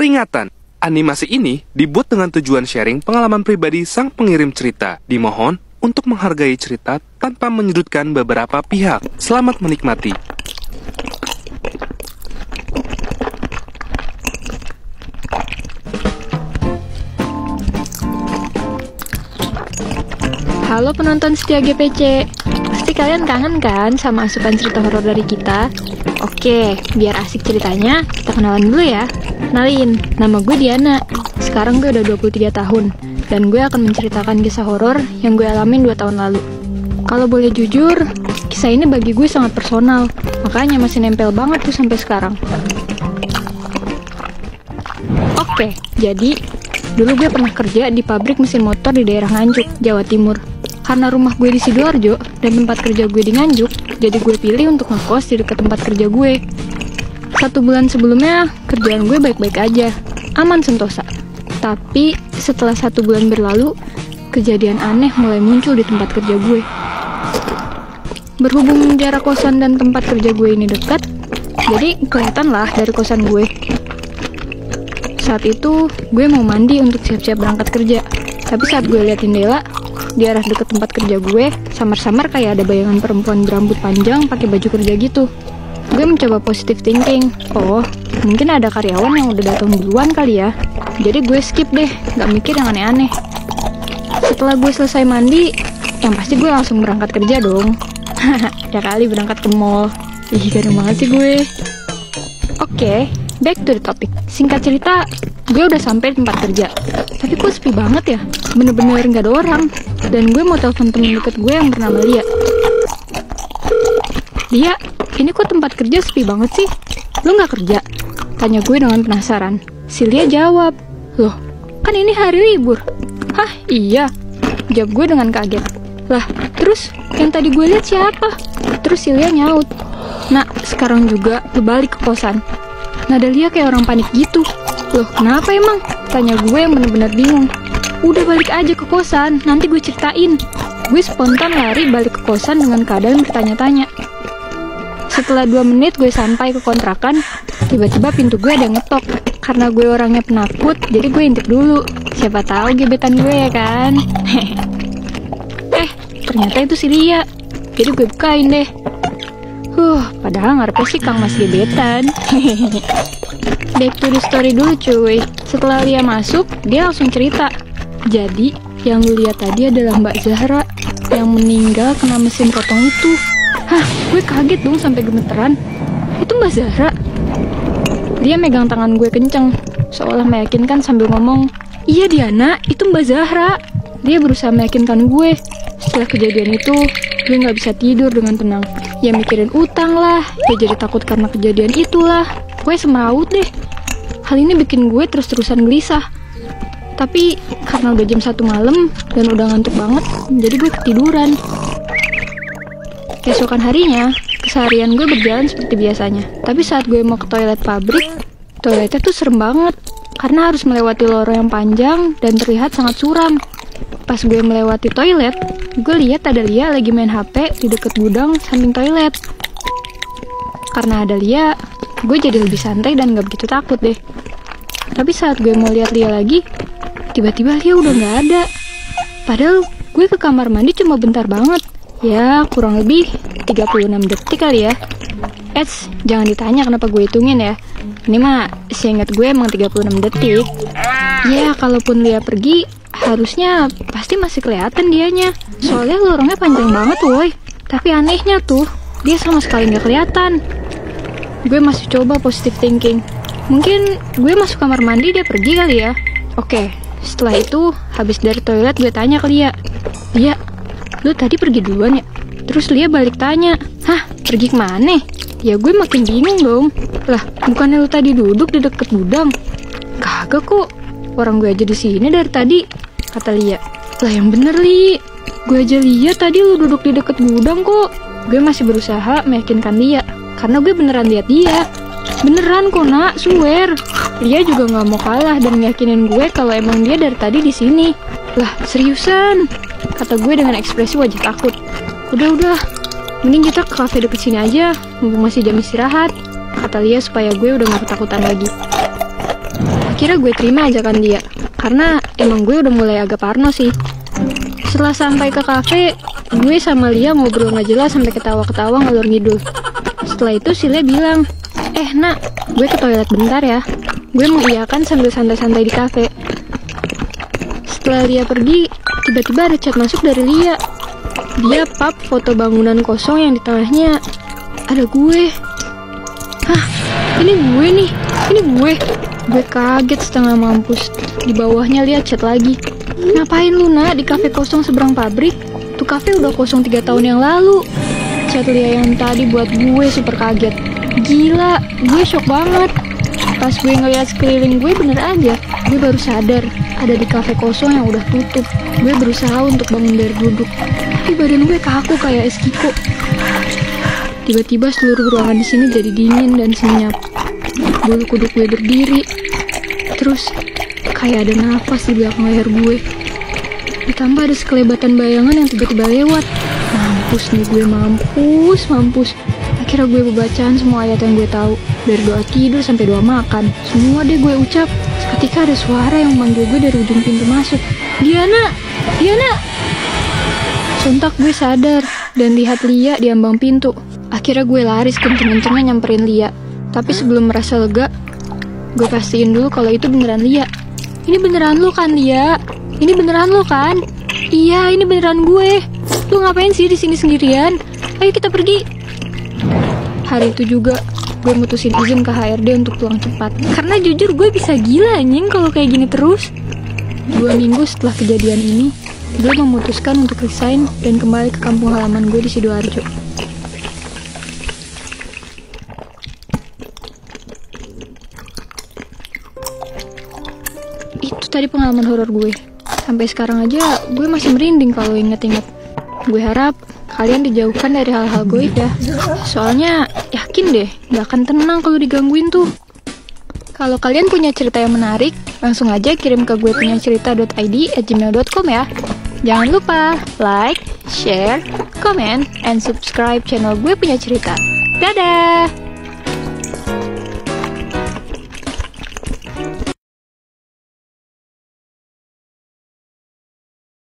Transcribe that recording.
Peringatan, animasi ini dibuat dengan tujuan sharing pengalaman pribadi sang pengirim cerita. Dimohon untuk menghargai cerita tanpa menyudutkan beberapa pihak. Selamat menikmati. Halo penonton setia GPC, pasti kalian kangen kan sama asupan cerita horor dari kita? Oke, biar asik ceritanya, kita kenalan dulu ya. Kenalin, nama gue Diana. Sekarang gue udah 23 tahun, dan gue akan menceritakan kisah horor yang gue alamin 2 tahun lalu. Kalau boleh jujur, kisah ini bagi gue sangat personal, makanya masih nempel banget tuh sampai sekarang. Oke, jadi dulu gue pernah kerja di pabrik mesin motor di daerah Nganjuk, Jawa Timur. Karena rumah gue di Sidoarjo dan tempat kerja gue di Nganjuk, jadi gue pilih untuk ngekos di dekat tempat kerja gue. 1 bulan sebelumnya, kerjaan gue baik-baik aja, aman sentosa. Tapi setelah 1 bulan berlalu, kejadian aneh mulai muncul di tempat kerja gue. Berhubung jarak kosan dan tempat kerja gue ini dekat, jadi kelihatan lah dari kosan gue. Saat itu, gue mau mandi untuk siap-siap berangkat kerja. Tapi saat gue liat jendela, di arah dekat tempat kerja gue, samar-samar kayak ada bayangan perempuan berambut panjang pakai baju kerja gitu. Gue mencoba positive thinking. Oh, mungkin ada karyawan yang udah datang duluan kali ya. Jadi gue skip deh, gak mikir yang aneh-aneh. Setelah gue selesai mandi, yang pasti gue langsung berangkat kerja dong. Ya kali berangkat ke mall. Ih, ganteng banget sih gue. Oke, back to the topic. Singkat cerita, gue udah sampai di tempat kerja. Tapi kok sepi banget ya? Bener-bener gak ada orang. Dan gue mau telepon temen deket gue yang bernama Lia. Lia, ini kok tempat kerja sepi banget sih? Lu gak kerja? Tanya gue dengan penasaran. Si Lia jawab, loh, kan ini hari libur. Hah, iya? Jawab gue dengan kaget. Lah, terus yang tadi gue lihat siapa? Terus si Lia nyaut, nak, sekarang juga lu balik ke kosan. Nada Lia kayak orang panik gitu. Loh, kenapa emang? Tanya gue yang bener-bener bingung. Udah balik aja ke kosan, nanti gue ceritain. Gue spontan lari balik ke kosan dengan keadaan bertanya-tanya. Setelah 2 menit gue sampai ke kontrakan, tiba-tiba pintu gue ada yang ngetok. Karena gue orangnya penakut, jadi gue intip dulu. Siapa tahu gebetan gue ya kan? Ternyata itu si Lia. Jadi gue bukain deh. Padahal ngarepnya sih Kang Mas gebetan. Back to the story dulu cuy. Setelah Lia masuk, dia langsung cerita. Jadi, yang lu lihat tadi adalah Mbak Zahra yang meninggal kena mesin potong itu. Hah, gue kaget dong sampai gemeteran. Itu Mbak Zahra? Dia megang tangan gue kenceng, seolah meyakinkan sambil ngomong, iya Diana, itu Mbak Zahra. Dia berusaha meyakinkan gue. Setelah kejadian itu, gue gak bisa tidur dengan tenang. Ya mikirin utang lah, ya jadi takut karena kejadian itulah. Gue semrawut deh. Hal ini bikin gue terus-terusan gelisah. Tapi karena udah jam 1 malam dan udah ngantuk banget, jadi gue ketiduran. Keesokan harinya, keseharian gue berjalan seperti biasanya. Tapi saat gue mau ke toilet pabrik, toiletnya tuh serem banget. Karena harus melewati lorong yang panjang dan terlihat sangat suram. Pas gue melewati toilet, gue lihat ada Lia lagi main HP di dekat gudang samping toilet. Karena ada Lia, gue jadi lebih santai dan gak begitu takut deh. Tapi saat gue mau lihat Lia lagi, tiba-tiba Lia udah gak ada. Padahal gue ke kamar mandi cuma bentar banget. Ya, kurang lebih 36 detik kali ya. Jangan ditanya kenapa gue hitungin ya. Ini mah, seingat gue emang 36 detik. Ya, kalaupun Lia pergi, harusnya pasti masih kelihatan dianya. Soalnya lorongnya panjang banget woy. Tapi anehnya tuh, dia sama sekali gak kelihatan. Gue masih coba positive thinking. Mungkin gue masuk kamar mandi, dia pergi kali ya. Oke, setelah itu, habis dari toilet gue tanya ke Lia. Lia, lu tadi pergi duluan ya? Terus Lia balik tanya, hah, pergi kemana? Ya gue makin bingung dong. Lah, bukannya lu tadi duduk di deket gudang? Kagak kok, orang gue aja di sini dari tadi, kata Lia. Lah yang bener Li, gue aja lihat tadi lu duduk di deket gudang kok. Gue masih berusaha meyakinkan Lia, karena gue beneran lihat dia. Beneran kok nak, swear. Lia juga nggak mau kalah dan meyakinin gue kalau emang dia dari tadi di sini. Lah seriusan, kata gue dengan ekspresi wajah takut. Udah, mending kita ke kafe deket sini aja, mumpung masih jam istirahat, kata Lia supaya gue udah gak ketakutan lagi. Akhirnya gue terima ajakan dia, karena emang gue udah mulai agak parno sih. Setelah sampai ke kafe, gue sama Lia ngobrol gak jelas sampai ketawa-ketawa ngalor ngidul. Setelah itu si Lia bilang, nak, gue ke toilet bentar ya. Gue mengiyakan sambil santai-santai di kafe. Setelah Lia pergi, tiba-tiba ada chat masuk dari Lia. Dia pap foto bangunan kosong yang di tengahnya ada gue. Hah, ini gue nih, ini gue. Gue kaget setengah mampus. Di bawahnya lihat chat lagi. Ngapain lu nak di kafe kosong seberang pabrik? Tuh kafe udah kosong 3 tahun yang lalu. Chat Lia yang tadi buat gue super kaget. Gila, gue shock banget. Pas gue ngeliat sekeliling gue bener aja. Gue baru sadar ada di kafe kosong yang udah tutup. Gue berusaha untuk bangun dari duduk, tapi badan gue kaku kayak es kiko. Tiba-tiba seluruh ruangan di sini jadi dingin dan senyap. Bulu kuduk gue berdiri. Terus kayak ada nafas di belakang leher gue. Ditambah ada sekelebatan bayangan yang tiba-tiba lewat. Mampus nih gue, mampus. Akhirnya gue bacaan semua ayat yang gue tahu. Dari doa tidur sampai doa makan, semua deh gue ucap. Seketika ada suara yang memanggil gue dari ujung pintu masuk. Diana! Sontak gue sadar dan lihat Lia di ambang pintu. Akhirnya gue lari kenceng-kencengnya nyamperin Lia. Tapi sebelum merasa lega, gue pastiin dulu kalau itu beneran Lia. Ini beneran lo kan, Lia? Ini beneran lo kan? Iya, ini beneran gue. Lu ngapain sih di sini sendirian? Ayo kita pergi. Hari itu juga gue mutusin izin ke HRD untuk pulang cepat. Karena jujur gue bisa gila anjing kalau kayak gini terus. 2 minggu setelah kejadian ini, gue memutuskan untuk resign dan kembali ke kampung halaman gue di Sidoarjo. Itu tadi pengalaman horor gue. Sampai sekarang aja gue masih merinding kalau inget-inget. Gue harap kalian dijauhkan dari hal-hal goib ya. Soalnya yakin deh gak akan tenang kalau digangguin tuh. Kalau kalian punya cerita yang menarik, langsung aja kirim ke gue punya cerita.id@gmail.com ya. Jangan lupa like, share, comment, and subscribe channel gue punya cerita. Dadah!